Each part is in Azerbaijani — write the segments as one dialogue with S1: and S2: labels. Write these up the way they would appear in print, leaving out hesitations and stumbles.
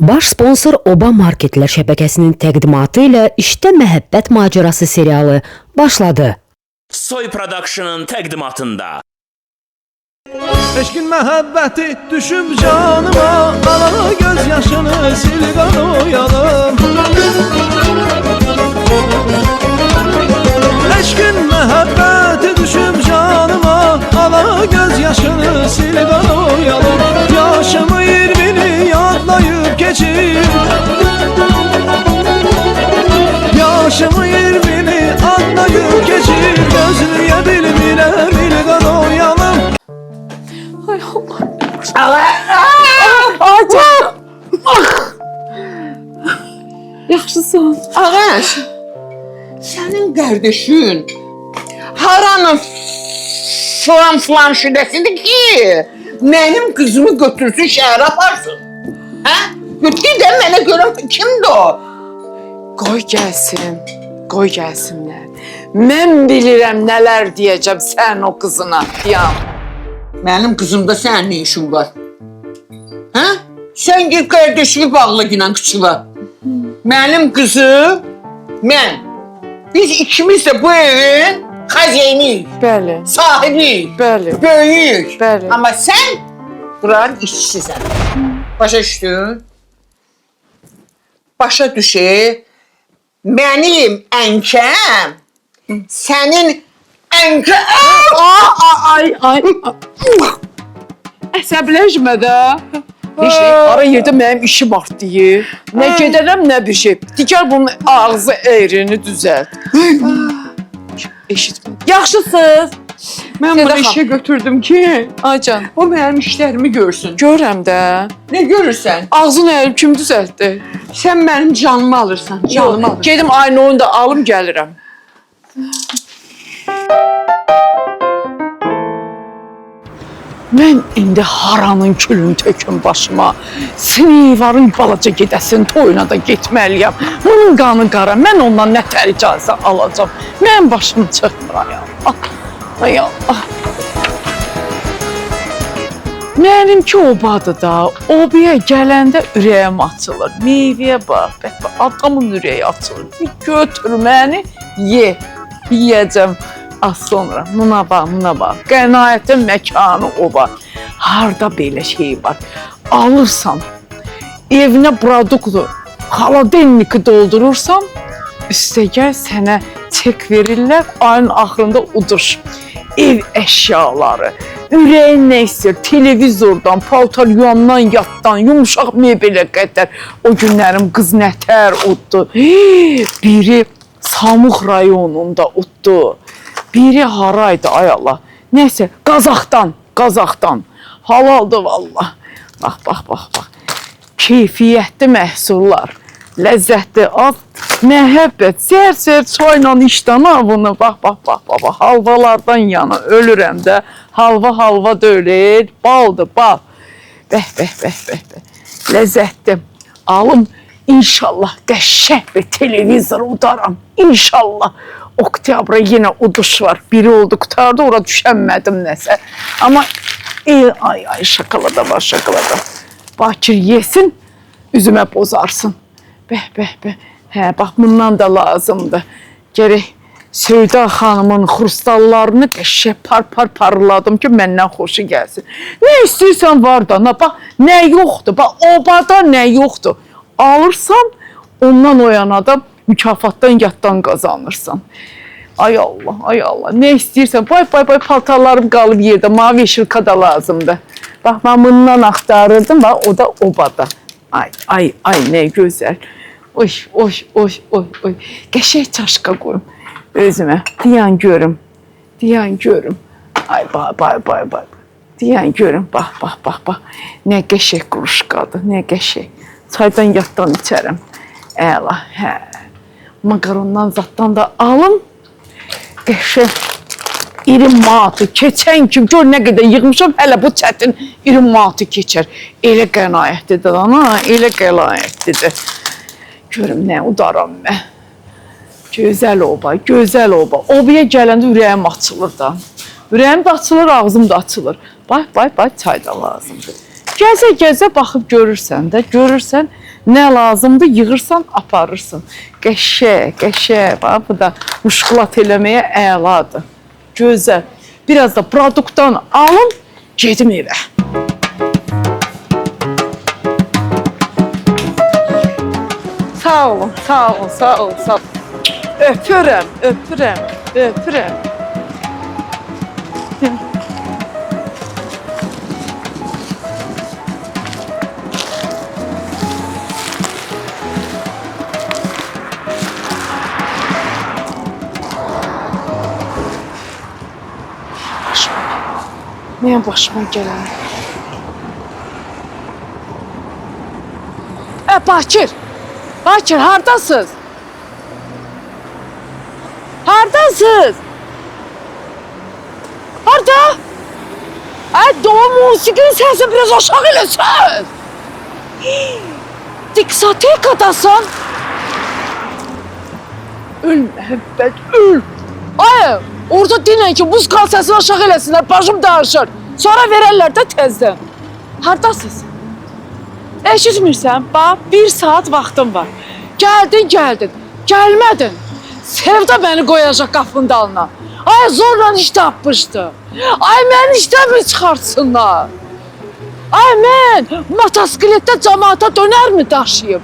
S1: Baş sponsor Oba Marketlər şəbəkəsinin təqdimatı ilə İşdə Məhəbbət Macerası serialı başladı.
S2: Soy Production'ın təqdimatında.
S3: Eşkin məhəbbəti düşüb canıma, alana göz yaşını sil qanoyalım. Eşkin məhəbbəti düşüb canıma, alana göz yaşını sil qanoyalım. Yaşımı 20'ni yadlayıb keçir, yaşımı 20'ni adlayıb keçir, gözlüyə bilmirəm il qanoyalım.
S4: Ay Allah. Acaba. Yaxşısan.
S5: Ağaç, sənin qardaşın haranın flanşidəsidir ki, mənim qızımı götürsün şəhərə aparsın. Hə? Götür də mənə görüm kimdir o?
S4: Qoy gəlsin. Qoy gəlsinlər. Mən bilirəm nələr deyəcəm sən o qızına. Diyam.
S5: Mənim qızımda sənin nə işin var? Hə? Sən gir qardaşını bağla ginən kıçıva. Mənim qızım, mən. Biz ikimiz də bu evin xəzeyiniyik,
S4: Bəli.
S5: sahibiyik,
S4: Bəli.
S5: böyüyük.
S4: Bəli.
S5: Amma sən buranın işçisisən. Başa düşdün? Başa düşür. Mənim ənkəm, sənin ənkəm.
S4: Ay. Əsəbləşmə də. Heç nə, ara yerdə mənim işim var deyir. Nə gedərəm, nə bir şey. Digər bunun ağzı eğrini düzəlt. Eşitmə. Yaxşısınız.
S5: Mən bunu işə götürdüm ki,
S4: Ay can,
S5: o mənim işlərimi görsün.
S4: görürəm də.
S5: Nə görürsən?
S4: Ağzını əyib kim düzəltdi?
S5: Sən mənim canımı alırsan, canımı alırsan.
S4: Gedim aynı oyunda alım gəlirəm. Mən indi haranın külünü töküm başıma. Sinivarın balaca gedəsin toyuna da getməliyəm. Bunun qanı qara, mən ondan nə tər icazə alacam. Mən başım çıxmır ay Allah. Ay Allah. Mənimki obadır da, obaya gələndə ürəyim açılır. Meyvəyə bax, adamın ürəyi açılır. Bir götür məni, ye, yiyəcəm. Az sonra, buna bax, qənaətin məkanı oba. Harda belə şey var, alırsan, evinə produktu, xaladelniki doldurursan, üstəgəl sənə çek verirlər, ayın axırında uduş. Ev əşyaları, ürəyin nə istəyir, televizordan, paltaryandan, yatdan, yumuşaq mebelə qədər. O günlərim qız nətər uddu. Biri Samux rayonunda uddu. Biri haraydı ay Allah. Nəysə, Qazaxdan. Halaldır vallah. Bax. Keyfiyyətli məhsullar. Ləzzətli ad, məhəbbət. Səhər çayla işdən avını. Bax. Halvalardan yana ölürəm də. Halva deyil. Baldır, bal. Bəh. Ləzzətli. Alım, inşallah qəşəng bir televizor udaram. İnşallah. Oktyabra yenə uduş var. Biri oldu qutardı, ora düşənmədim nəsə. Amma ay şokolada var. Bakir yesin, üzümə bozarsın. Bəh. Hə, bax bundan da lazımdır. Gərək Söyda xanımın xrustallarını qəşəng parladım ki, məndən xoşu gəlsin. Nə istəyirsən var da, bax, nə yoxdur, bax, obada nə yoxdur. Alırsan, ondan oyanada mükafatdan yaddan qazanırsan. Ay Allah, nə istəyirsən, bay, paltarlarım qalıb yerdə, mavi yeşilka da lazımdır. Bax, mən bundan axtarırdım, bax, o da obada. Ay, nə gözəl. Oy, qəşəng çaşqa qoyum özümə. Diyan görüm. Ay, bay. Diyan görüm, bax. Nə qəşəng quruşqadır, nə qəşəng. Çaydan yaddan içərəm. Əla, hə. Makarondan zaddan da alım. Qəşəng 20 manatı keçən ki, gör nə qədər yığmışam, hələ bu çətin 20 manatı keçər. Elə qənaətlidir ana, elə qənaətlidir. Görüm nə udaram mən. Gözəl oba. Obaya gələndə ürəyim açılır da. Ürəyim də açılır, ağzım da açılır. Bax, çay da lazımdır. Gəzə baxıb görürsən də, Nə lazımdır yığırsan, aparırsan. Qəşəng. Bax bu da muşkulat eləməyə əladır. Gözəl. Biraz da produktdan alın, gedim evə. Sağ olun. Öpürəm. Mənim başıma gələn. Bakır, hardasınız? Hardasınız? Harda? Doğum musiqinin səsi biraz aşağı eləsən. Diskotekadasan. Öl məhəbbət, öl. Ay, orada dinən ki, muzikal səsini aşağı eləsinlər, başım danışır. Sonra verərlər də tezdən. Hardasınız? Eşitmirsən? Bax, 1 saat vaxtım var. Gəldin. Gəlmədin. Sevda məni qoyacaq qapının dalına. Ay, zorla iş tapmışdı. Ay, məni işdən mi çıxartsınlar? Ay, mən motosikletdə cəmaata dönərmi daşıyım?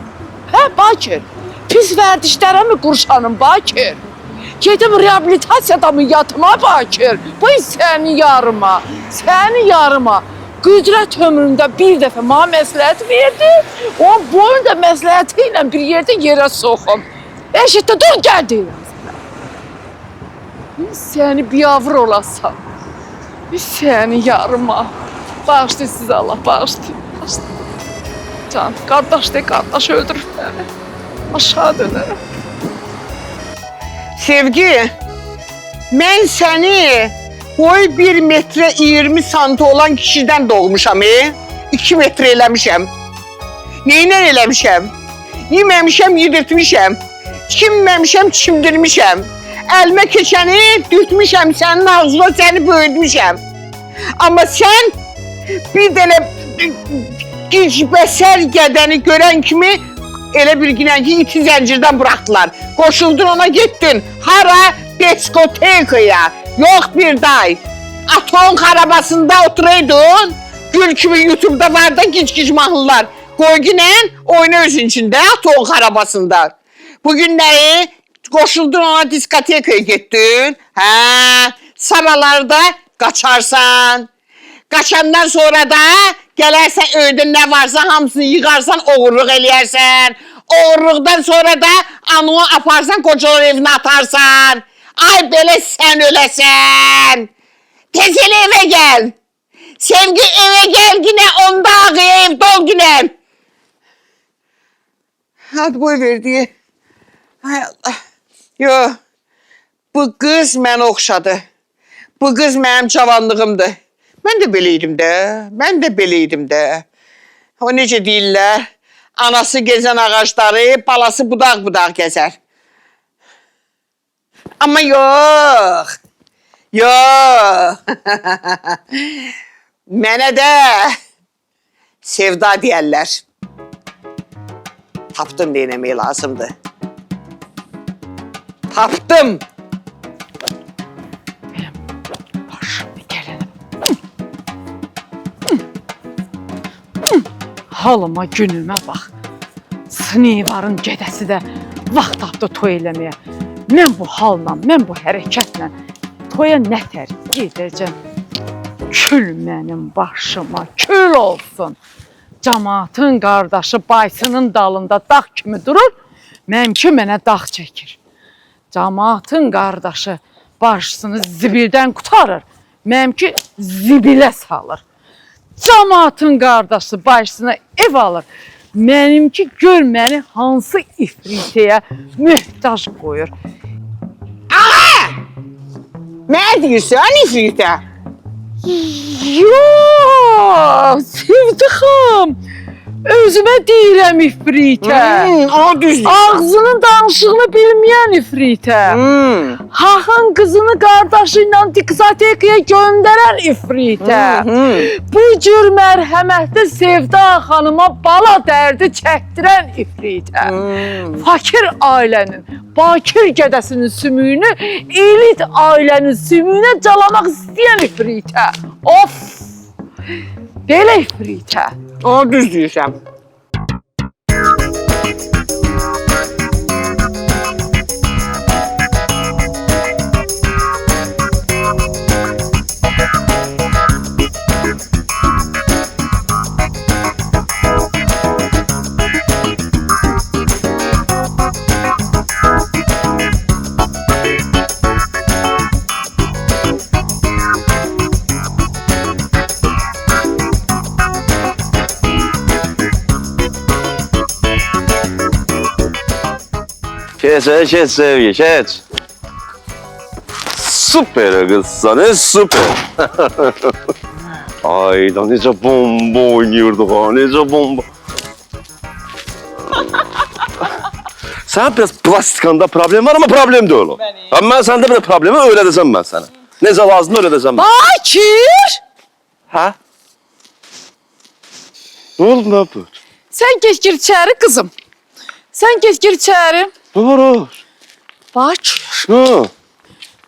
S4: Hə, Bakır? Pis vərdişlərə mi qurşanım, Bakır? Gedim reabilitasiyada mı yatıma, Bakır? Bu səni yarıma. Qüdrət ömründə bir dəfə mənə məsləhət verdi. O boyun da məsləhəti ilə bir yerə soxum. Eşitdə, dur, gəl deyirəm sənə. Səni biyavır olasan. Səni yarıma. Bağışlayın siz Allah, bağışlayın. Can, qardaş öldürür məni. Aşağı dönərəm.
S5: Sevgi, mən səni boy 1 metre 20 santı olan kişiden doğmuşam. 2 metre eləmişəm. Neylə eləmişəm? Yeməmişəm, yedirtmişəm. Çimməmişəm, çimdirmişəm. Əlimə keçəni dürtmüşəm, sənin ağzına səni böyütmüşəm. Amma sən bir dənə gicbəsər qədəni görən kimi elə bir günən ki, iti zəncirdən buraxdılar. Qoşuldun ona getdin. Hara? Diskotekaya. Yox bir day. Aton arabasında oturaydın. Gül kimi YouTube'da var da gic mahnılar. Qoy günən oyna özün içində aton arabasında. Bugünləri qoşuldun ona diskotekaya getdin. Hə, sabahlarda qaçarsan. Qaçandan sonra da gələrsən öydə nə varsa hamısını yığarsan, oğurluq eləyərsən. Oğurluqdan sonra da anını aparsan, qocalar evinə atarsan. Ay belə sən öləsən. Tez elə evə gəl. Sevgi evə gəl yine, onda ağıya evdə ol yine. Hadi boy verdi. Hay Allah. Yo, bu qız məni oxşadı. Bu qız mənim cavanlığımdır. Mən də beləydim də. O necə deyirlər? Anası gezən ağaçları, balası budaq gəzər. Amma yox. Mənə də sevda deyərlər. Tapdım denemeyi lazımdı. Tapdım.
S4: Halıma, günümə bax. Snivarın gedəsi də vaxt tapdı toy eləməyə. Mən bu halla, mən bu hərəkətlə toya nətər gedəcəm. Kül mənim başıma, kül olsun. Camaatın qardaşı baysının dalında dağ kimi durur, mənimki mənə dağ çəkir. Camaatın qardaşı başısını zibildən qutarır, mənimki zibilə salır. Camaatın qardaşı başına ev alır. Mənimki gör məni hansı ifritəyə möhtac qoyur.
S5: Ağa! Nə deyirsən ifritə?
S4: Yox, Sevdixam. Özümə deyirəm ifritə.
S5: O düz.
S4: Ağzının danışığını bilməyən ifritə. Xaxın qızını qardaşı ilə diskotekaya göndərən ifritə. Bu cür mərhəmətli Sevda xanıma bala dərdi çəkdirən ifritə. Fakir ailənin, bakir gədəsinin sümüyünü elit ailənin sümüyünə calamaq istəyən ifritə. Of! Belə ifritə.
S5: O düz deyirsən.
S6: Geç Sevgi, geç. Süper kız sana, süper. Ayda necə bomba oynuyorduk ha, necə bomba. Sen biraz plastikanda problem var ama problem değil o. Ben sende bir problemi öğreteceğim ben sana. Necə lazım öğreteceğim ben.
S4: Bakir!
S6: Ha? Ne oldu, ne yapıyor?
S4: Sən geç gir içəri qızım. Sən geç gir içəri.
S6: Ne var o?
S4: Bakir!
S6: Ne?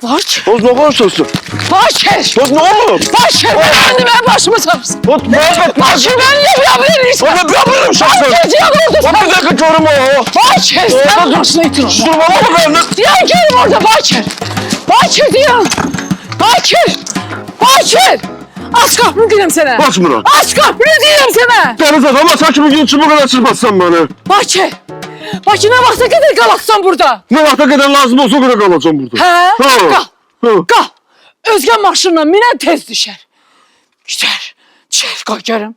S4: Bakir!
S6: Toz ne konuşuyorsun?
S4: Bakir!
S6: Toz ne olur?
S4: Bakir! Benim başımı çarpsın.
S6: Toz ne yapıyorsun?
S4: Bakir ben niye yapabilirim?
S6: Ben ne yapabilirim şahsen?
S4: Bakir diye vurdu.
S6: Ben bir dakika görüm o.
S4: Bakir! Sen başına itin onu.
S6: Durma mı ben?
S4: Diyen gelin orada Bakir! Bakir diyen! Bakir! Bakir! Aç kapını diyeyim sana.
S6: Açmıram.
S4: Aç kapını diyeyim sana.
S6: Deniz adam ama sen kimi gün çubuk kadar çırpatsan beni.
S4: Bakir! Bakir ne vakte kadar kalaksan burada?
S6: Ne vakte kadar lazım olsa o kadar kalacağım burada.
S4: He?
S6: Ha.
S4: Kal. Kal. Özge maşınla minen tez düşer. Düşer koyarım.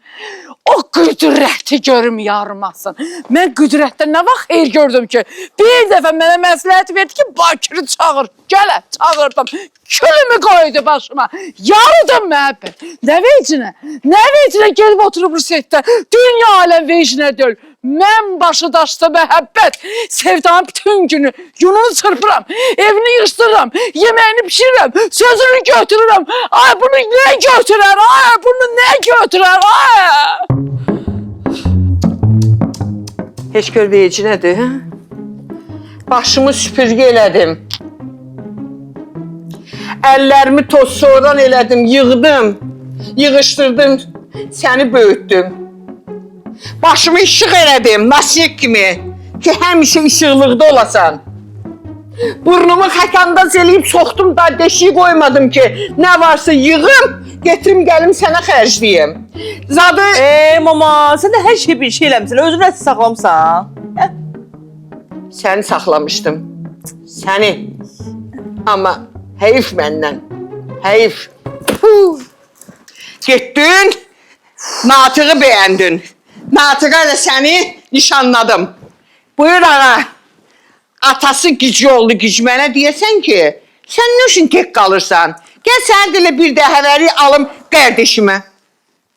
S4: O qüdrəti görüm yarmasın. Mən qüdrətdən nə vaxt xeyir gördüm ki, bir dəfə mənə məsləhət verdi ki, Bakırı çağır. Gələ, çağırdım. Külümü koydu başıma. Yarıdım məhəbbət. Nə vecinə gelib oturub Rusetdə. Dünya aləm vecinə döl. Mən başı daşdı məhəbbət. Sevdanın bütün günü yununu çırpıram. Evini yığışdırıram. Yeməyini pişirirəm. Sözünü götürürəm. Ay bunu nə götürər? Ay bunu nə götürər? Ay!
S5: Heç gör verici nədir? Hə? Başımı süpürgə elədim. Əllərimi toz soğuran elədim, yığdım, yığışdırdım, səni böyütdüm. Başımı işıq elədim, nasiyek kimi ki, həmişə işıqlıqda olasan. Burnumu xəkandaz eləyib soxdum da deşiyi qoymadım ki, nə varsa yığım, getirim gəlim sənə xərcləyim. Zadı...
S7: Mama, sən də hər şey bir şey eləmişsən, özünü nəsə saxlamısan.
S5: Səni saxlamışdım, səni. Amma heyif məndən, heyif. Getdin, Natığı bəyəndin. Natığa ilə səni nişanladım. Buyur ağa, atası gic oldu gic mənə deyəsən ki, sən nə üçün tek qalırsan? Gəl səni də bir də həvəri alım qardeşimə.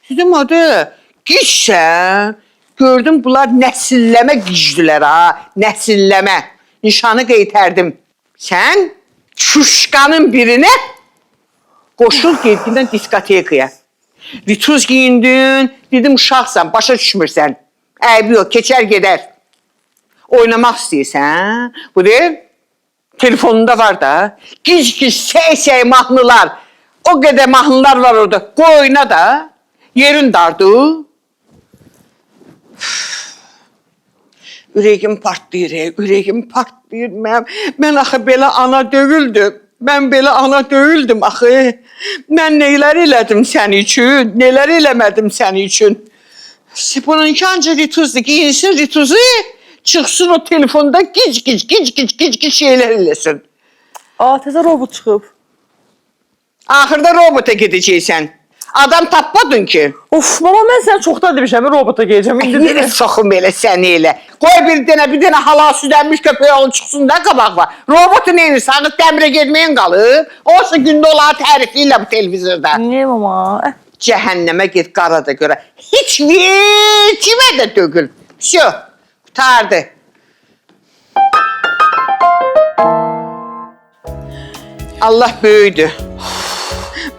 S5: Dedim adı, gicsən. Gördüm bunlar nəsilləmə gicdülər ha, nəsilləmə. Nişanı qeytərdim. Sən çuşqanın birinə qoşul getdindən diskotekaya. Vituz giyindin, dedim uşaqsan, başa düşmürsən. Əybi yox, keçər gedər. Oynamaq istəyirsən, bu deyil, telefonunda var da, gic-gic, səy-səy mahnılar, o qədər mahnılar var orada, qoy oyna da, yerin dardı. Ürəyim partlayır, ürəyim partlayır. Mən axı belə ana döyüldüm. Mən belə ana döyüldüm axı. Mən nələr elədim sənin üçün, nələr eləmədim sənin üçün. Bununki ancaq rituzdur, giyinsin rituzu, çıxsın o telefonda gic şeylər eləsin.
S7: Təzə robot çıxıb.
S5: Axırda robota gedəcəksən. Adam tapmadın ki.
S7: Of, mama, mən sənə çoxdan demişəm, robota geləcəm.
S5: Nerə soxum elə səni elə. Qoy bir dənə halal südənmiş köpək oğlu çıxsın da qabaq var. Robotu neyini sağıt dəmirə getməyin qalıb. Olsa gündə olaraq tərifi ilə bu televizorda.
S7: Niyə mama?
S5: Cəhənnəmə get qara da görə. Heç kimə də dökül. Şo, qutardı. Allah böyüdür.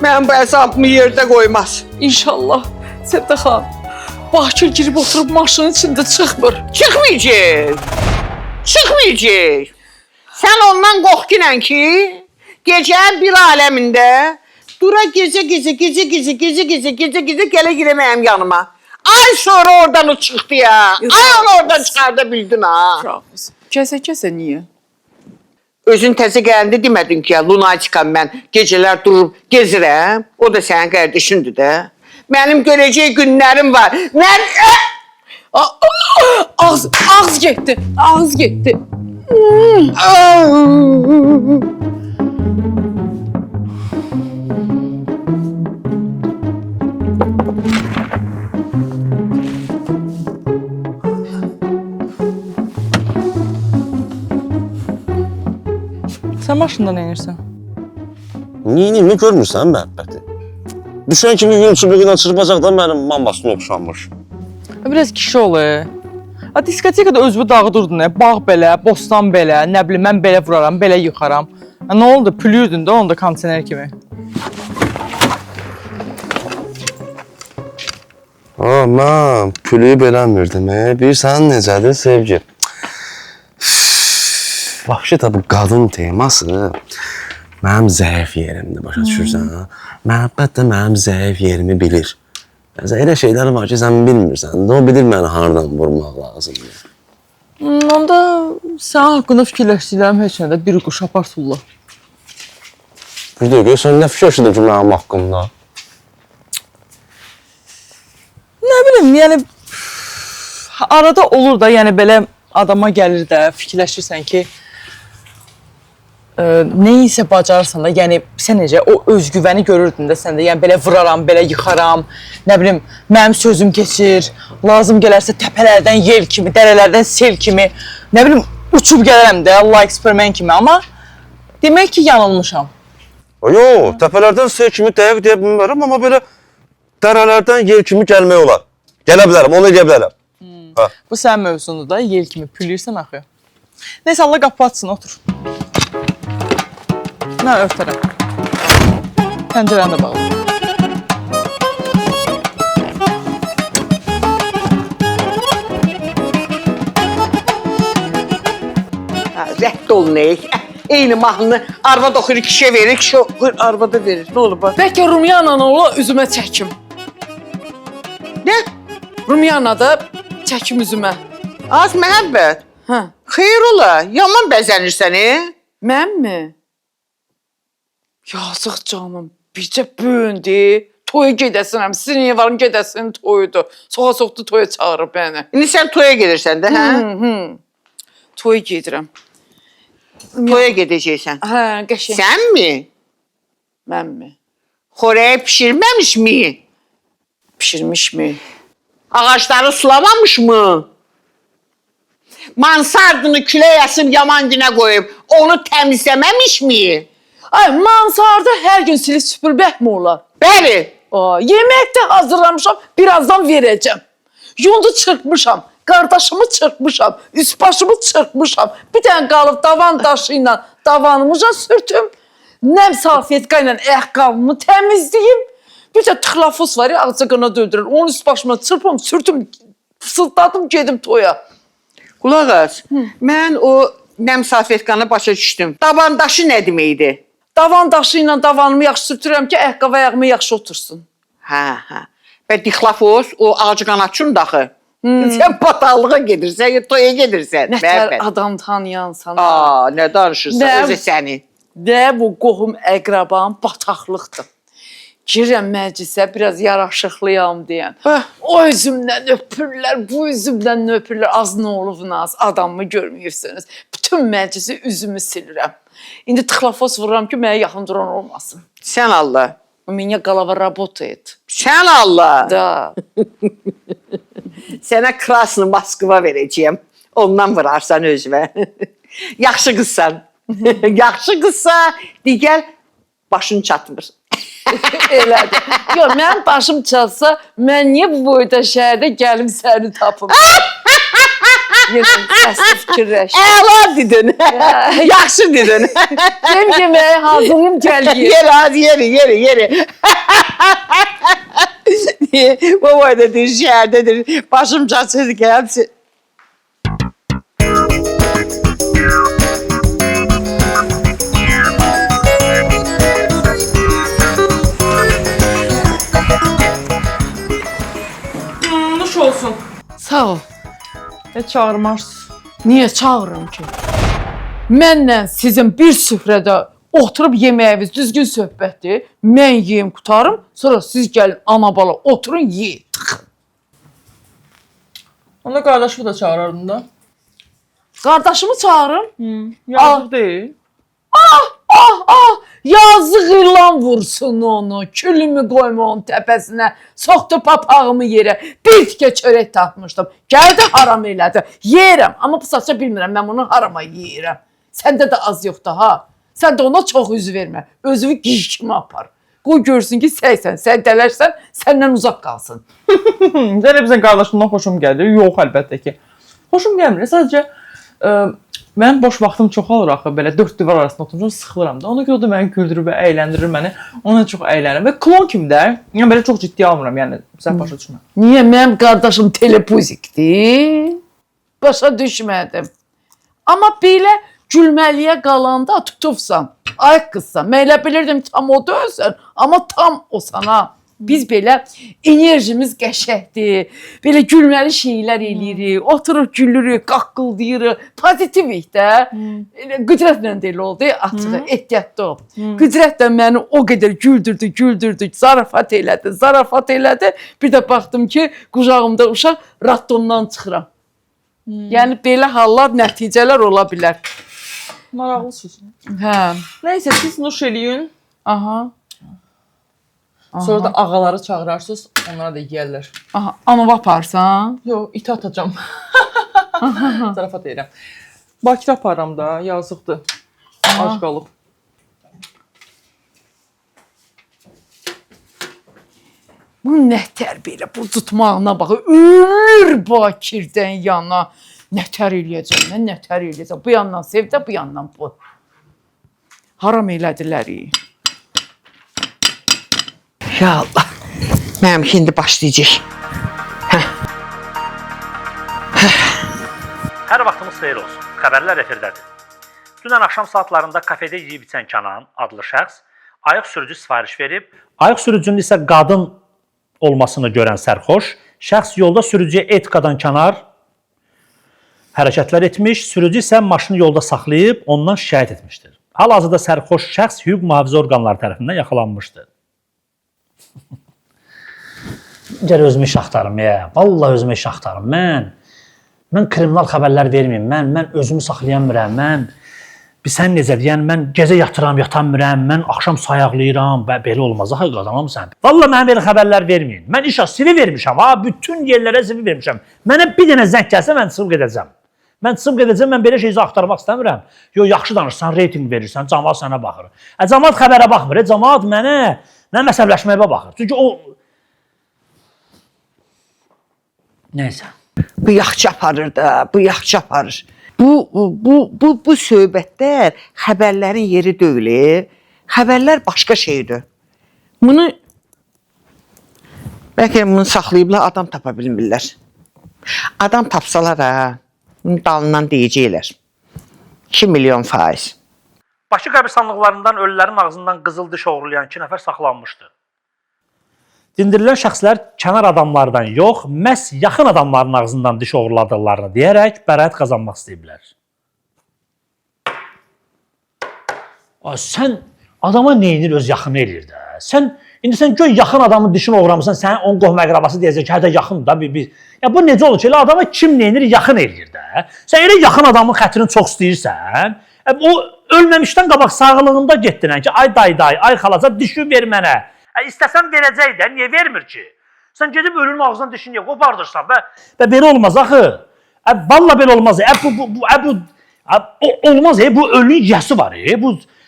S5: Mən bu hesabımı yerdə qoymaz.
S4: İnşallah. Səbdə xan, Bakir girib oturub maşının içində çıxmır.
S5: Çıxmayacaq. Çıxmayacaq. Sən ondan qorxqinən ki, gecənin bir aləmində dura gecə gələ girəməyəm yanıma. Ay sonra oradan o çıxdı ya. Ay onu oradan çıxarda bildin ha.
S4: Kəsə niyə?
S5: Özün təzə gələndə demədin ki, ya, lunatikam mən gecələr durub gezirəm. O da sənin qardaşındır da. Mənim görəcək günlərim var. Mən...
S4: Ağız getdi, ağız getdi. Sən maşında nə edirsən?
S6: Neyini görmürsən məhəbbəti? Düşən kimi yün çubuğuyla çırpacaq da mənim mamasına oxşanmış.
S4: Biraz kişi olur. Diskotekada özümü dağıdırdın, bağ belə, bostan belə, nə bilim, mən belə vuraram, belə yıxaram. Nə oldu? Pülürdün də onda kondisioner kimi.
S6: Mən pülüyü beləmirdim. Bilirsən necədir sevgi? Vahşi da bu qadın teması mənim zəif yerimdir, başa düşürsən. Məhəbbət də mənim zəif yerimi bilir. Elə şeylər var ki, sən bilmirsən. O bilir məni hardan vurmaq lazımdır.
S4: Onda sən haqqında fikirləşdiklərim heç nədə bir quş apar tulla.
S6: Bir dəqiqə, sən nə fikirləşdin ki, mənim haqqımda?
S4: Nə bilim, yəni arada olur da, yəni belə adama gəlir də, fikirləşirsən ki, neysə bacarırsan da, yəni sən necə o özgüvəni görürdün də sən də, yəni belə vuraram, belə yıxaram, nə bilim, mənim sözüm keçir, lazım gələrsə təpələrdən yel kimi, dərələrdən sel kimi, nə bilim, uçub gələrəm də, like Superman kimi, amma demək ki, yanılmışam.
S6: Yox, təpələrdən sel kimi dəqiq deyə bilmərəm, amma belə dərələrdən yel kimi gəlmək olar. Gələ bilərəm, onu edə bilərəm.
S4: Bu sənin mövzundur da, yel kimi pülürsən axı. Neysə, Allah qapı açsın, otur. Nə örtərəm. Pəncərəni də bağlı.
S5: Rədd olun, eyni mahnını arvad oxuyur, kişiyə verir, kişi oxuyur, arvada verir. Nə olur bak?
S4: Bəlkə Rumiyana ola üzümə çəkim.
S5: Nə?
S4: Rumiyana da çəkim üzümə.
S5: Az məhəbbət.
S4: Hə.
S5: Xeyr ola, yaman bəzənirsən,
S4: Mənmi? Yazıq canım, bircə böyündü. Toya gedəsinəm, sizin yevarın gedəsinin toyudur. Soğa-soğdu toya çağırıb bəni.
S5: İndi sən toya gedirsən də, hə?
S4: Toya gedirəm.
S5: Toya gedəcəksən.
S4: Hə, qəşəng.
S5: Sənmi?
S4: Mənmi?
S5: Xorəyi pişirməmiş mi?
S4: Pişirmişmi?
S5: Ağaçları sulamamış mı? Mansardını külək əsib yaman günə qoyub, onu təmizləməmiş mi?
S4: Ay, mansarda hər gün silib süpürmək mi olar?
S5: Bəli.
S4: Yemək də hazırlamışam, birazdan verəcəm. Yolda çırpmışam, qardaşımı çırpmışam, üst başımı çırpmışam. Bir dənə qalıb davan daşı ilə davanımıza sürtüm. Nəm salfetka ilə ayaqqabımı təmizləyim. Bir də tıxlafos var ya, ağcaqana döndürür. Onu üst başıma çırpım, sürtüm, fısıldadım, gedim toya.
S5: Qulaq as, mən o nəm salfetkanı başa düşdüm. Davan daşı nə deməkdir?
S4: Davan daşı ilə davanımı yaxşı sürtürəm ki, ayaqqabı ayağıma yaxşı otursun.
S5: Hə. Və dixlafos, o ağcaqanatçın daxı. Sən patallığa gedirsən, ya toya gedirsən.
S4: Nətər adam tanıyan sana.
S5: Nə danışırsan, özü səni.
S4: Nə bu qohum əqrabam bataqlıqdır. Girirəm məclisə, biraz yaraşıqlıyam deyən. O üzümdən öpürlər, bu üzümdən öpürlər. Az nə olub naz, adamımı görmüyorsunuz. Bütün məclisi üzümü silirəm. İndi tıxlafos vururam ki, mənə yaxın duran olmasın.
S5: Sən Allah.
S4: У меня голова работает.
S5: Sən Allah.
S4: Da.
S5: Sənə krasnı Moskva verəcəyəm. Ondan vurarsan özünə. Yaxşı qızsan. Yaxşı qızsa, digər başın çatmır.
S4: Elədir. Yox, mənim başım çalsa, mən niyə bu boyda şəhərdə gəlim səni tapım? Yenə səsli fikirləş.
S7: Əla dedin. Yaxşı dedin.
S4: Mən yeməyə hazırım, gəl ye.
S7: Yeri hadi yeri. Bu boydadır, şehirdedir. Başım çatsaydı ki hepsi.
S8: Nuş olsun.
S4: Sağ ol.
S8: Çağırmaz.
S4: Niyə çağırıram ki? Mənlə sizin bir süfrədə oturub yeməyiniz düzgün söhbətdir. Mən yeyim, qutarım, sonra siz gəlin ana bala oturun yeyin.
S8: Onda kardeşimi de çağırardın da.
S4: Qardaşımı çağırım.
S8: Yazık değil.
S4: Yazıq ilan vursun onu, külümü qoyma onun təpəsinə, soxdu papağımı yerə, bir tikə çörək tapmışdım, gəldi haram elədi, yeyirəm, amma bu saça bilmirəm, mən bunu harama yeyirəm. Səndə də az yoxdur ha, sən də ona çox üz vermə, özünü giş kimi apar. Qoy görsün ki, sən dələrsən, səndən uzaq qalsın.
S8: Zeynep bizden kardeşimden hoşum geldi. Yok elbette ki. Hoşum gelmir. Sadece benim boş vaxtım çoxalır axı. Belə dörd divar arasında oturmuşam, sıxılıram da. Ona görə də məni güldürür və əyləndirir məni. Ona çox əylənirəm. Və klon kimi də. Yəni belə çox ciddi almıram. Yəni sən başa düşmə.
S4: Niyə mənim qardaşım telepuzikdir? Başa düşmədim. Amma belə gülməliyə qalanda tutubsan, ay qızsan, mən elə bilirdim tam o dönsən, amma tam o sana. Biz belə enerjimiz qəşəkdir, belə gülməli şeylər eləyirik, oturuq gülürük, qaqqıldayırıq, pozitivik də. Qüdrətlə də elə oldu, açığı, ehtiyatlı ol. Qüdrət də məni o qədər güldürdü, zarafat elədi. Bir də baxdım ki, qucağımda uşaq rattondan çıxıram. Yəni belə hallar, nəticələr ola bilər.
S8: Maraqlısınız.
S4: Hə,
S8: Neyse siz nuş eləyin.
S4: aha.
S8: Sonra da ağaları çağırarsınız. Onlara da yeyərlər.
S4: Aha, anova aparsan.
S8: Yox, iti atacağım. Zarafat edirəm. Bakıra aparam da, yazıqdır. Ac qalıb.
S4: Bu nə tərbiyə, bu tutmağına bax, ölür Bakirdən yana. Nətər eləyəcəm. Bu yandan sevdə, bu yandan bu. Haram elədilər.
S5: Ya Allah. Mənim şimdi başlayacaq.
S9: Hər vaxtımız xeyir olsun. Xəbərlər efirdədir. Dünən axşam saatlarında kafedə yeyib içən Kənan adlı şəxs ayıq sürücü sifariş verib, ayıq sürücünün isə qadın olmasını görən sərxoş şəxs yolda sürücüyə etikadan kənar hərəkətlər etmiş, sürücü isə maşını yolda saxlayıb ondan şikayət etmişdir. Hal-hazırda sərxoş şəxs hüquq mühafizə orqanları tərəfindən yaxalanmışdır. Gəl özümü iş axtarım ya. Vallahi özümü iş axtarım. Mən kriminal xəbərlər verməyim. Mən özümü saxlaya bilmirəm. Sən necədir? Yəni mən gecə yatıram, yata bilmirəm. Mən axşam sayaqlayıram və belə olmaz. Axı qazanam sən. Vallahi mən belə xəbərlər verməyin. Mən işə CV vermişəm. Ha, bütün yerlərə CV vermişəm. Mənə bir dənə zəng gəlsə mən çıxıb gedəcəm. Mən belə şeyi axtarmaq istəmirəm. Yox, yaxşı danışsan, reytinq verirsən, cəmaət sənə baxır. Cəmaət xəbərə baxmır. Cəmaət mənə məsələşməyimə baxır. Çünki o nəysə.
S5: Bu yaxşı aparır da, bu yaxşı aparır. Bu söhbətlər xəbərlərin yeri deyil. Xəbərlər başqa şeydir. Bəlkə bunu saxlayıblar, adam tapa bilmirlər. Adam tapsalar ha, dalından deyəcəklər. 2 milyon faiz.
S9: Bakı qəbirstanlıqlarından ölülərin ağzından qızıl diş oğurlayan 2 nəfər saxlanmışdı. Dindirilən şəxslər kənar adamlardan yox, məhz yaxın adamların ağzından diş oğurladıqlarını deyərək bəraət qazanmaq istəyiblər. Sən adama neynir öz yaxını eləyir də? İndi sən göy yaxın adamın dişini oğurlamısan, sənin onun qohum əqrabası deyəcək ki, hə də yaxın da. Ya bu necə olur ki, elə adama kim neynir yaxın eləyir də? Sən elə yaxın adamın xətrini çox istəyirsən, o ölməmişdən qabaq sağlığında getdirən ki, ay day, ay xalaca dişi ver mənə. İstəsən verəcək də, niyə vermir ki? Sən gedib ölünün ağzından dişini niyə qopardırsan? Və belə olmaz axı. Valla belə olmaz. Bu olmaz. Bu ölünün yəsi var.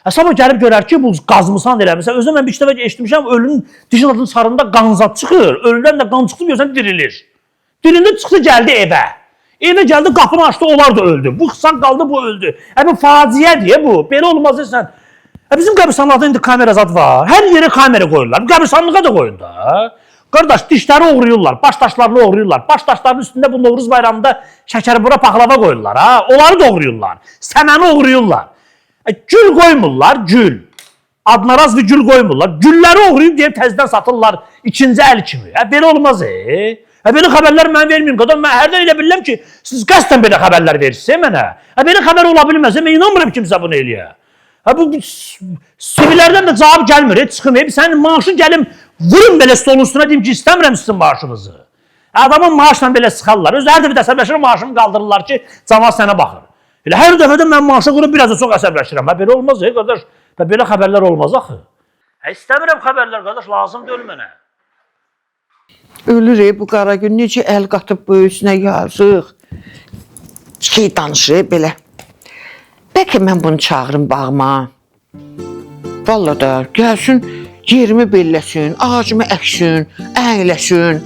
S9: Sabah gəlib görər ki, bu qazmısan eləmirsən. Özüm mən bir iki dəfə eşitmişəm, ölünün dişin altının sarında qanzat çıxır. Ölüdən də qan çıxdı, görsən dirilir. Dirində çıxdı, gəldi evə. Evə gəldi, qapını açdı, onlar da öldü. Bu sağ qaldı, bu öldü. Bu faciədir bu. Belə olmaz sən. Bizim qəbristanlıqda indi kamera zad var. Hər yerə kamera qoyurlar. Qəbristanlığa da qoyun da. Qardaş, dişləri oğruyurlar, baş daşlarını oğruyurlar. Baş daşlarının üstündə bu Novruz bayramında şəkərbura paxlava qoyurlar, ha? Onları da oğruyurlar. Səməni oğruyurlar. Gül qoymurlar, gül. Adnaraz bir gül qoymurlar. Gülləri oğruyub deyib təzədən satırlar ikinci əl kimi. Belə olmaz, Belə xəbərlər mən verməyim. Qadın, mən hərdən elə bilirəm ki, siz qəsdən belə xəbərlər verirsiniz mənə. Belə xəbər ola bilməz. Mən inanmıram kimsə bunu eləyə. Bu sivillərdən də cavab gəlmir, çıxım. Sənin maaşın gəlim, vurun belə stolun üstünə, deyim ki, istəmirəm sizin maaşınızı. Adamın maaşla belə sıxarlar. Öz hər dəfə də əsəbləşir, maaşını qaldırırlar ki, cavab sənə baxır. Elə hər dəfədə mən maaşa qurub biraz da çox əsəbləşirəm. Belə olmaz, qardaş. Belə xəbərlər olmaz axı. İstəmirəm xəbərlər, qardaş, lazım deyil mənə.
S5: Ölür bu qara gün, necə əl qatıb böyüsünə yazıq. Şey danışır belə. Bəlkə mən bunu çağırım bağıma. Vallahi da, gəlsin, yerimi belləsin, ağacımı əksin, əyləsin.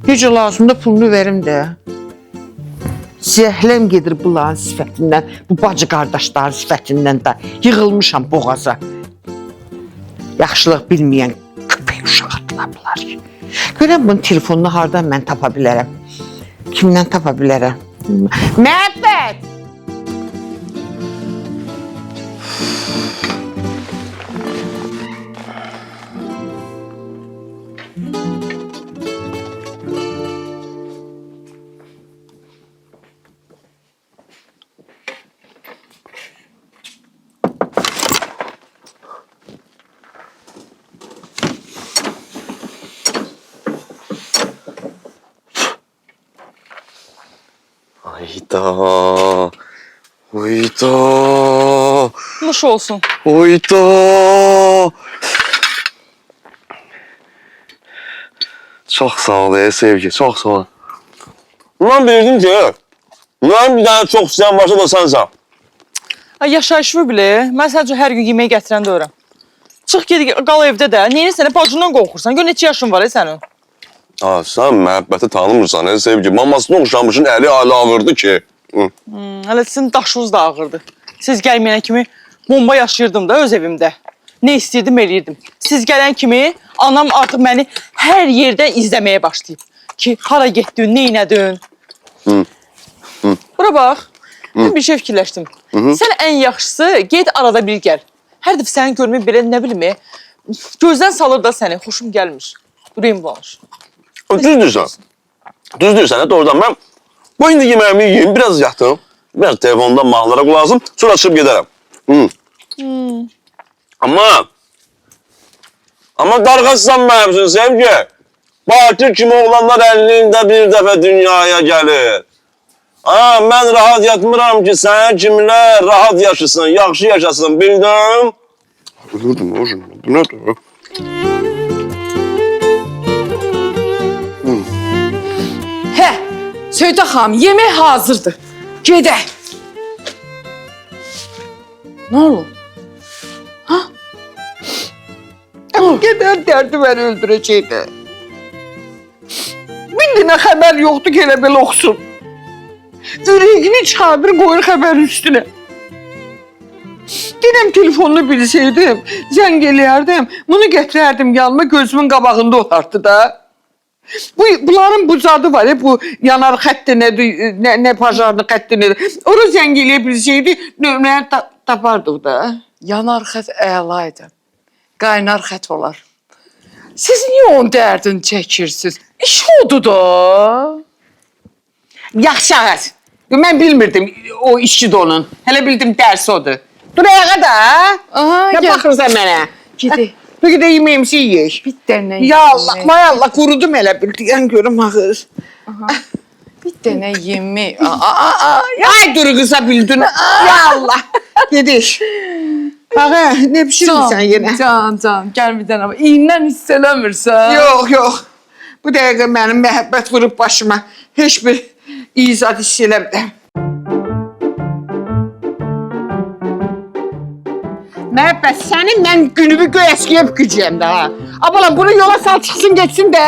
S5: Necə lazımda pulunu verim də. Zəhləm gedir bunların sifətindən, bu bacı qardaşların sifətindən də yığılmışam boğaza. Yaxşılıq bilməyən köpək uşaqdılar bunlar. Görəm bunun telefonunu hardan mən tapa bilərəm? Kimdən tapa bilərəm? Məhəbbət!
S6: Hayda. Hayda.
S4: Nuş olsun.
S6: Hayda. Çox sağ ol sevgi, çox sağ ol. Mən bildim ki, mən bir dənə çox istəyən varsa da sənsən.
S4: Yaşayışımı bilə, mən sənəcə hər gün yeməyi gətirən də öyrəm. Çıx gedi, qal evdə də. Neyini sənə bacından qorxursan? Gör neçə yaşın var sənin?
S6: Sən məhəbbəti tanımırsan sevgi. Mamasını oxşamışın, əli alə ağırdı ki.
S4: Hələ sizin daşınız da ağırdı. Siz gəlməyənə kimi bomba yaşayırdım da öz evimdə. Nə istəyirdim, eləyirdim. Siz gələn kimi anam artıq məni hər yerdə izləməyə başlayıb. Ki, hara getdin, neynədin? Bura bax, mən bir şey fikirləşdim. Sən ən yaxşısı, get arada bir gəl. Hər dəfə səni görmək belə, nə bilim, gözdən salır da səni, xoşum gəlmir. Ürəyim bulanır.
S6: Düzdürsən. Düzdürsən, doğrudan mən bu indi yeməyimi yiyeyim, biraz yatım. Biraz telefondan mahnılara qulağım, sonra çıxıb gedərəm. Amma darğaçsan mənimsin sevgi. Bakir kimi oğlanlar 50-də bir dəfə dünyaya gəlir. Mən rahat yatmıram ki, sənə kimlər rahat yaşasın, yaxşı yaşasın, bildim. Ölürdüm, hocam, bu nədir?
S4: Söydə xanım, yemək hazırdır. Gedək. Nə olur?
S5: Gedər dərdi məni öldürəcəkdi. Bildinə xəbər yoxdur ki, elə belə oxusun. Ürəyini çıxardır, qoyur xəbərin üstünə. Deyirəm, telefonunu bilsəydim, zəng eləyərdim, bunu gətirərdim yanıma, gözümün qabağında olardı da. Bunların bu zadı var ya, bu yanar xətti nədir, nə pajarlı xətti nədir. Onu zəng eləyə bilsəydi, nömrəni tapardıq da.
S4: Yanar xət əlaydı. Qaynar xət olar. Siz niyə onun dərdini çəkirsiniz? İş odur da.
S5: Yaxşı ağac. Mən bilmirdim o işçi də onun. Hələ bildim dərsi odur. Dur ayağa da. Nə baxırsan mənə?
S4: Gedək.
S5: Bu qədər yeməyimizi yiyək.
S4: Bir dənə
S5: Ya Allah, may Allah, qurudum elə bir deyən görüm ağır.
S4: Bir dənə yemək.
S5: Ay dur qıza bildin. Ya Allah. Gedik. Ağa, nə pişirmirsən yenə?
S4: Can, gəl bir dənə. İyindən hiss eləmirsən.
S5: Yox. Bu dəqiqə mənim məhəbbət vurub başıma. Heç bir izad hiss eləmirəm. Məhəbbət, sənin mən günümü göy əskiyə bükəcəyəm də ha. Abalan, bunu yola sal, çıxsın, geçsin də.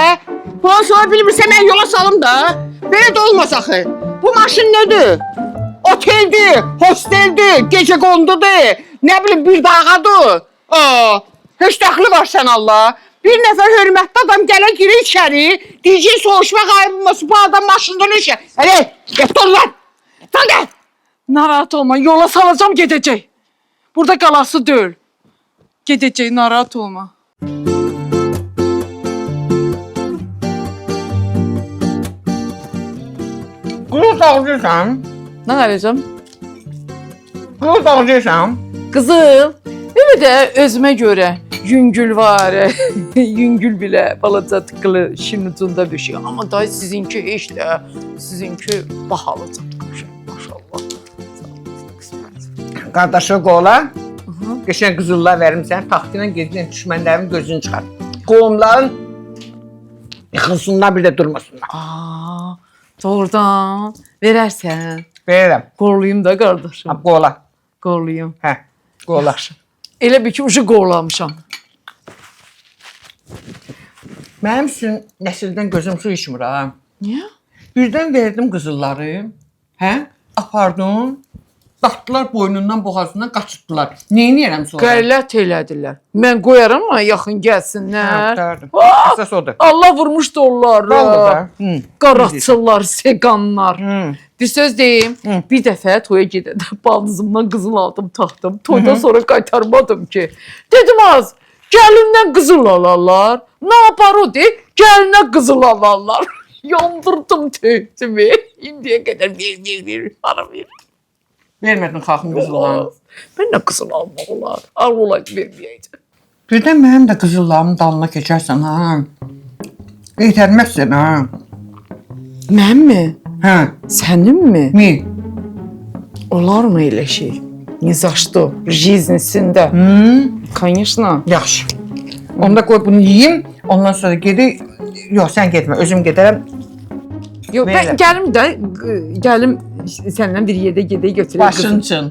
S5: Bundan sonra bilmirsə, mən yola salım da. Belə də olmaz axı. Bu maşın nədir? Oteldir, hosteldir, gecə kondudur, nə bilim, bir dağadır. Heç dəxli var sən Allah. Bir nəfər hörmətli adam gələ girir içəri, deyəcək soğuşmaq ayırılması, bu adam maşından işə. Hələ, get dur lan. Dur lan.
S4: Narahat olma, yola salacağım, gedəcək. Burada qalası deyil. Gedəcək, narahat olma.
S5: Qız dağcıysan,
S4: Nə qarayacağım?
S5: qız dağcıysan.
S4: Qızıl, elə də özümə görə yüngül var, yüngül bilə, balaca tıqqılı şirin ucunda bir şey. Amma da sizinki heç də, sizinki bahalıcıdır. Maşallah.
S5: Qardaşı qola, geçən qızıllar verim sən, taxtıyla gedin düşmənlərin gözünü çıxar. Qohumların yıxılsınlar, bir də durmasınlar.
S4: Doğrudan verərsən.
S5: Verirəm.
S4: Qorluyum da qardaşım.
S5: Qola.
S4: Qorluyum.
S5: Hə, qola.
S4: Elə bir ki, ucu qorlamışam.
S5: Mənim üçün nəsildən gözüm su içmir ha.
S4: Niyə?
S5: Birdən verdim qızılları, hə? Apardım, dartdılar boynundan, boğazından qaçırtdılar. Neyniyərəm sonra?
S4: Qərlət elədilər. Mən qoyaram ama yaxın gəlsinlər.
S5: Qərdim.
S4: Ah!
S5: Əsas odur.
S4: Allah vurmuşdu onları.
S5: Qaldı da.
S4: Qaraçıllar, seqanlar. Bir söz deyim, bir dəfə toya gedəndə baldızımdan qızıl aldım, taxdım. Toydan sonra qaytarmadım ki. Dedim az, gəlindən qızıl alarlar. Ne yapar o de, gəlinə qızıl alarlar. Yandırdım töhtümü. İndiyə qədər ver, para ver.
S5: Vermədin xalqın qızıllarını.
S4: Mən nə qızıl almaq olar? Al olaydı verməyəydim.
S5: Birdən mənim də qızıllarımın dalına keçərsən ha. Yetərməzsən ha.
S4: Mən mi?
S5: Hə.
S4: Sənin mi?
S5: Mi?
S4: Olar mı elə şey? Nizaşdo, jiznisində. Конечно.
S5: Yaxşı. Onda qoy bunu yiyeyim, ondan sonra gedək. Yox, sən getmə, özüm gedərəm.
S4: Yox, mən gəlim də, gəlim səndən bir yerdə gedək götürək.
S5: Başın üçün.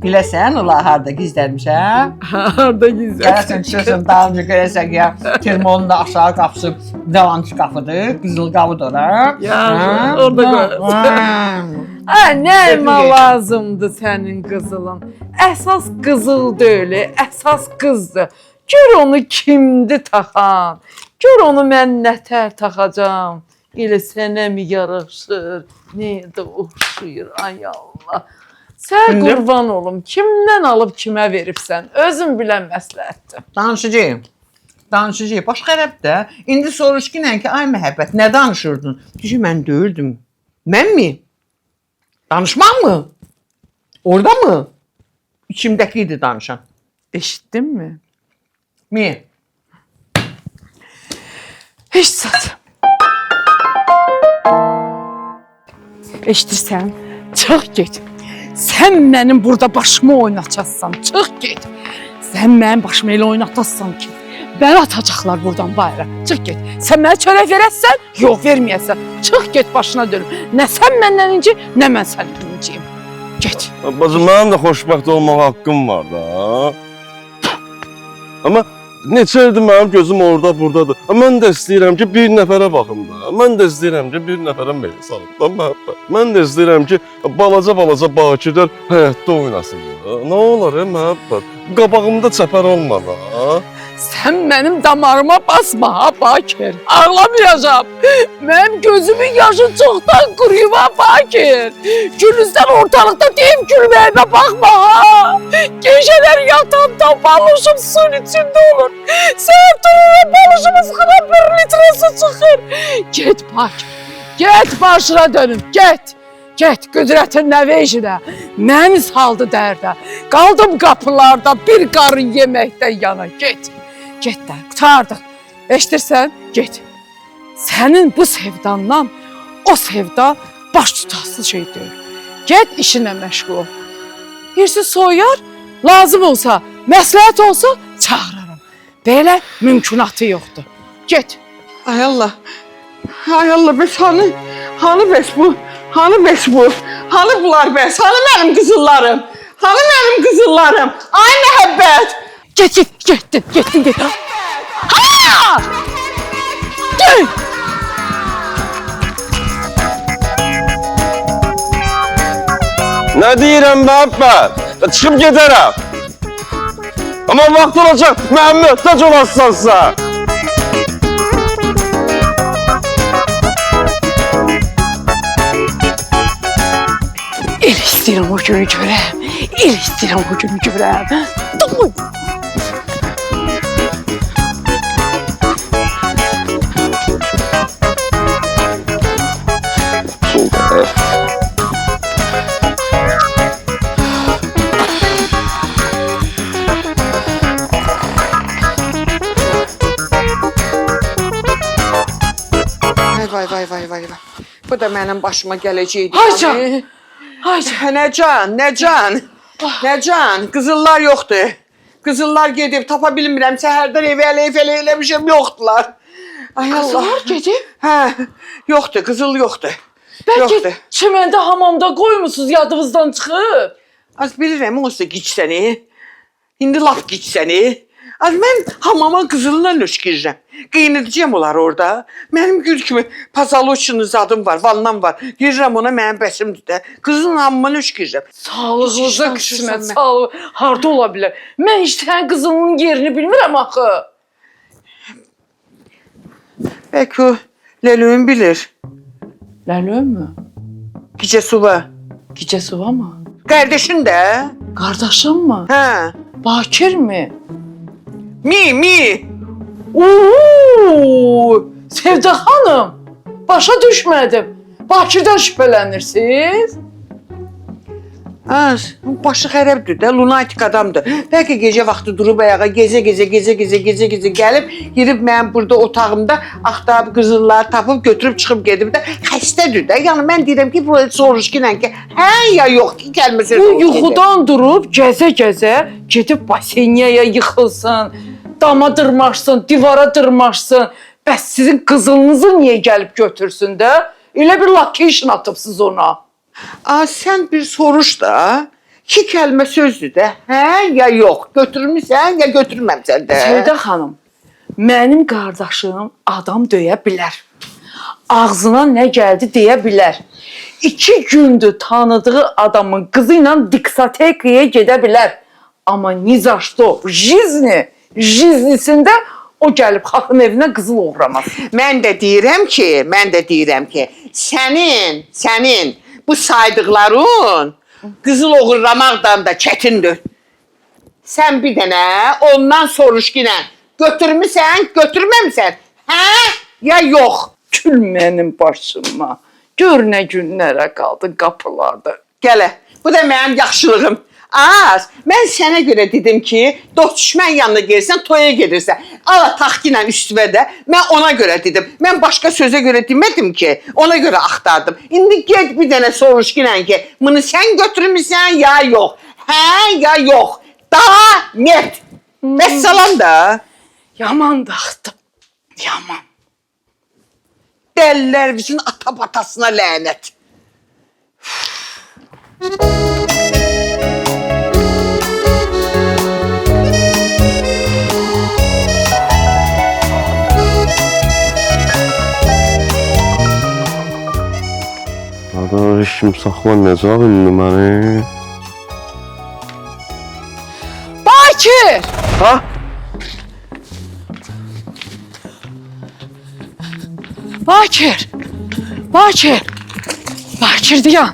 S5: Biləsən, ola harda gizlənmişəm.
S4: Harda gizlən?
S5: Gəlsən, çıxırsan, dalınca görəsən ya, termonun da aşağı qapısı dalanç qapıdır, qızıl qavıdır ora.
S4: Ya, orada qoyarsan. Nəyimə lazımdır sənin qızılın? Əsas qızıl deyil, əsas qızdır. Gör onu kimdir taxan? Gör onu mən nətər taxacam? Elə sənə mi yaraşır? Nəyə də oxşuyur, ay Allah. Sən qurban olum, kimdən alıb kimə veribsən? Özün bilən məsləhətdir.
S5: Danışıcıyım. Danışıcıyım. Başqa ərəb də. İndi soruş ki, ay məhəbbət, nə danışırdın? Deyir, mən deyirdim. Mən mi? Danışmaq mı? Orada mı? İçimdəki idi danışan.
S4: Eşitdin mi?
S5: Mi?
S4: Heç zat. Eşidirsən? Çıx get. Sən mənim burada başımı oynatacaqsan. Çıx get. Sən mənim başımı elə oynatacaqsan ki, məni atacaqlar buradan bayıra. Çıx get. Sən mənə çörək verəsən, yox verməyəsən. Çıx get başına dönüm. Nə sən məndən inci, nə mən səndən inciyim. Get.
S6: Bacım, mənim də xoşbəxt olmaq haqqım var da. Amma neçə ildir mənim gözüm orada, buradadır. Mən də istəyirəm ki, bir nəfərə baxım da. Mən də istəyirəm ki, bir nəfərə meyl salım da, məhəbbət. Mən də istəyirəm ki, balaca bakirlər həyatda oynasın da. Nə olar, məhəbbət? Qabağımda çəpər olma da.
S4: Sən mənim damarıma basma ha Bakir. Ağlamayacağım. Mənim gözümün yaşı çoxdan quruyub ha Bakir. Gülüzdən ortalıqda deyim gülməyimə baxma ha. Gecələr yatanda balışım suyun içində olur. Sən durur balışımız xına 1 litre su çıxır. Get Bakir. Get başına dönüm. Get. Get qüdrətin nəvə işinə. Məni saldı dərdə. Qaldım qapılarda bir qarın yeməkdən yana. Get. Get də, qutardıq. Eşidirsən? Get. Sənin bu sevdandan o sevda baş tutası şey deyil. Get işinə məşğul ol. Birisi soyar, lazım olsa, məsləhət olsa çağıraram. Belə mümkünatı yoxdur. Get.
S5: Ay Allah. Ay Allah, bəs hanı bəs bu? Hanı bəs bu? Hanı bunlar bəs? Hanı mənim qızıllarım? Hani mənim qızıllarım? Ay məhəbbət.
S4: Getdin. Ha! Gel.
S6: Ne deyirəm məhəbbət? Çıxıb gedərəm. Ama vaxt olacaq, Məhəmməd də olasınsa.
S4: El istəyirəm o günü görəm. El istəyirəm o günü görəm. Dur.
S5: Vay. Bu da mənim başıma gələcəkdi.
S4: Haycan. Haycan.
S5: Nəcan, qızıllar yoxdur. Qızıllar gedib, tapa bilmirəm. Səhərdən evə eləmişəm, yoxdular. Ay Allah.
S4: Qızıllar gedib?
S5: Hə, yoxdur, qızıl yoxdur.
S4: Bəlkə çiməndə hamamda qoymusunuz, yadınızdan çıxıb.
S5: Az bilirəm, olsa gicsəni. İndi lap gicsəni. Az mən hamama qızılla nöşkirirəm. Qeynədəcəm olar orada. Mənim gül kimi pazaloçunu zadım var, vannan var. Girirəm ona, mənim bəsimdir də. Qızın hamama nöşkirirəm.
S4: Sağlığınıza qismət, sağlıq. Harda ola bilər? Mən heç sən qızının yerini bilmirəm axı.
S5: Bəlkə o Ləlöyün bilir.
S4: Ləlön mü?
S5: Gecə suva.
S4: Gecə suva mı?
S5: Qardaşın da.
S4: Qardaşın mı?
S5: Hə.
S4: Bakir mi?
S5: Mi.
S4: Oo! Sevda xanım, başa düşmədim. Bakirdən şübhələnirsiniz?
S5: Az, başı xərəbdir də, lunatik adamdır. Bəlkə gecə vaxtı durub ayağa gezə gəlib, girib mənim burada otağımda axtarıb qızılları tapıb götürüb çıxıb gedib də xəstədir də. Yəni mən deyirəm ki, bu soruşqinlə ki, hə ya yox ki, gəlməsə.
S4: Bu yuxudan durub gəzə gedib basenyaya yıxılsın, dama dırmaşsın, divara dırmaşsın. Bəs sizin qızılınızı niyə gəlib götürsün də? Elə bir location atıbsınız ona.
S5: Sən bir soruş da, 2 kəlmə sözdür də, hə ya yox, götürmüsən ya götürməmsən də.
S4: Sevda xanım, mənim qardaşım adam döyə bilər. Ağzına nə gəldi deyə bilər. 2 gündür tanıdığı adamın qızı ilə diskotekaya gedə bilər. Amma nizaşto, jiznisində o gəlib xalqın evinə qızıl uğramaz.
S5: Mən də deyirəm ki, sənin bu saydıqların qızıl oğurlamaqdan da çətindir. Sən bir dənə ondan soruş ki, götürmüsən, götürməmsən, hə ya yox?
S4: Gül mənim başıma, gör nə günlərə qaldın qapılarda.
S5: Gələ, bu da mənim yaxşılığım. Mən sənə görə dedim ki, dost düşmən yanına gelsən, toya gedirsən. Ala taxti ilə üstüvə də, mən ona görə dedim. Mən başqa sözə görə demədim ki, ona görə axtardım. İndi get bir dənə soruş ki, bunu sən götürmüsən ya yox? Hə ya yox? Daha net. Vəssalam da.
S4: Yaman daxtım, yaman.
S5: Dəllər bizim ata-batasına lənət.
S6: Heç kim saxlamayacaq indi məni.
S4: Bakir!
S6: Ha?
S4: Bakir! Bakir dayan!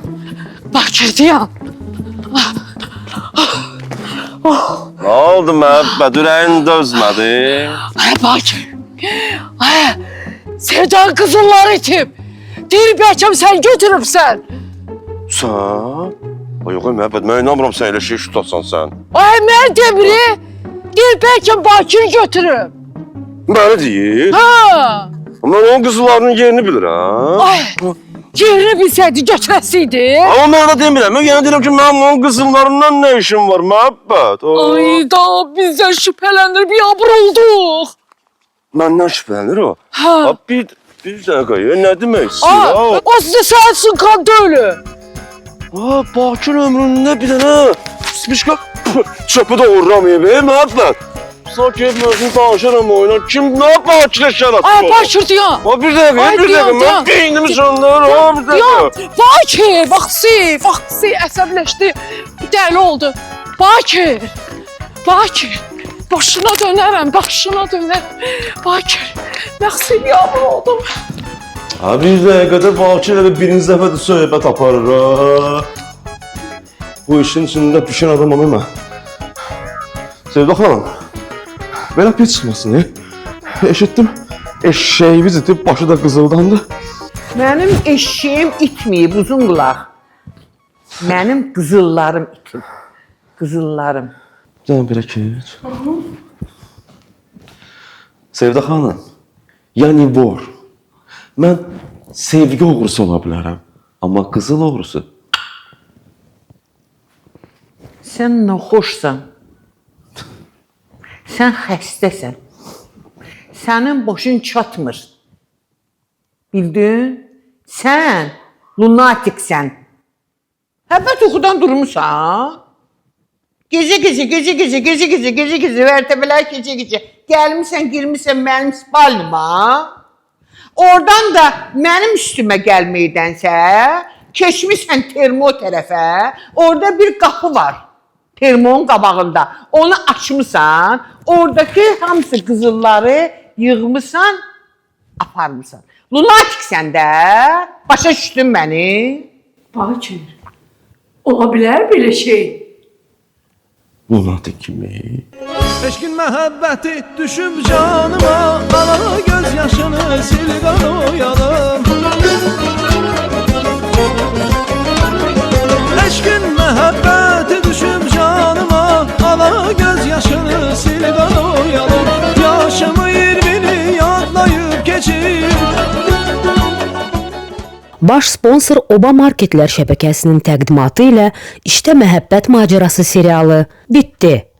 S6: Nə oldu məhəbbət, ürəyin dözmədi?
S4: Ay Bakir! Sevdan qızılları itib! Deyir bəlkəm sən götürübsən.
S6: Sən? Yox, məhəbbət, mən inanmıram sən elə şey tutasan sən.
S4: Ay, mən demiri. Deyir bəlkəm Bakir götürüb.
S6: Məni deyir?
S4: Ha!
S6: Mən onun qızıllarının yerini bilirəm.
S4: Ay, yerini bilsəydi götürəsiydi.
S6: Amma mən ona demirəm, mən yenə deyirəm ki, mənim onun qızıllarından nə işim var, məhəbbət?
S4: Ay da, bizdən şübhələndir, bir abır olduq.
S6: Məndən şübhələnir o?
S4: Ha.
S6: Bir dəqiqə, nə demək istəyir?
S4: O sizə sənsin kan dölü.
S6: Bakir ömründə bir dənə spişka çöpü doğururam evi, məhəbbət. Sanki özünü danışaram oyuna. Kim ne yapma akileşen atı?
S4: Ay Bakır dayan.
S6: Ha bir dakika,
S4: Ay,
S6: bir dakika.
S4: dayan, dayan.
S6: Ben beynimi söndür, ha bir
S4: Dayan.
S6: dakika.
S4: Bakır, Vaxsi əsəbləşdi. Dəli oldu. Bakır. Başına dönərəm. Bakır. Məxsil yavru oldum.
S6: Ha bir dəqiqədə Bakirlə birinci dəfədir söhbət aparır ha. Bu işin içində düşən adam onu mən. Sevda xanım, belə pis çıxmasın, eşitdim, eşeğimiz itib, başı da qızıldandı.
S5: Mənim eşeğim itməyib uzun qulaq. Mənim qızıllarım itib. Qızıllarım.
S6: Canım belə keç. Sevda xanım, yəni vor. Mən sevgi oğrusu ola bilərəm, amma qızıl oğrusu.
S5: Sən naxoşsan. Sən xəstəsən. Sənin başın çatmır. Bildin? Sən lunatiksən. Həbbət oxudan durmusan. Gecə vərtəbələr gecə. Gəlmisən, girmisən mənim spalnıma. Oradan da mənim üstümə gəlməydənsə, keçmisən termo tərəfə, orada bir qapı var. Termonun qabağında. Onu açmısan, oradakı hamısı qızılları yığmışsan, aparmışsan. Lunatiksən də, başa düşdün məni?
S10: Bakır, ola bilər belə şey?
S6: Lunatik kimi.
S3: Eşkin məhəbbəti düşüb canıma, ala göz yaşını sil qanoyalım. Eşkin məhəbbəti düşüb canıma, ala göz yaşını sil qanoyalım. Yaşımı 20'ni yadlayıb keçib.
S1: Baş sponsor Oba Marketlər şəbəkəsinin təqdimatı ilə İşdə Məhəbbət Macerası serialı bitdi.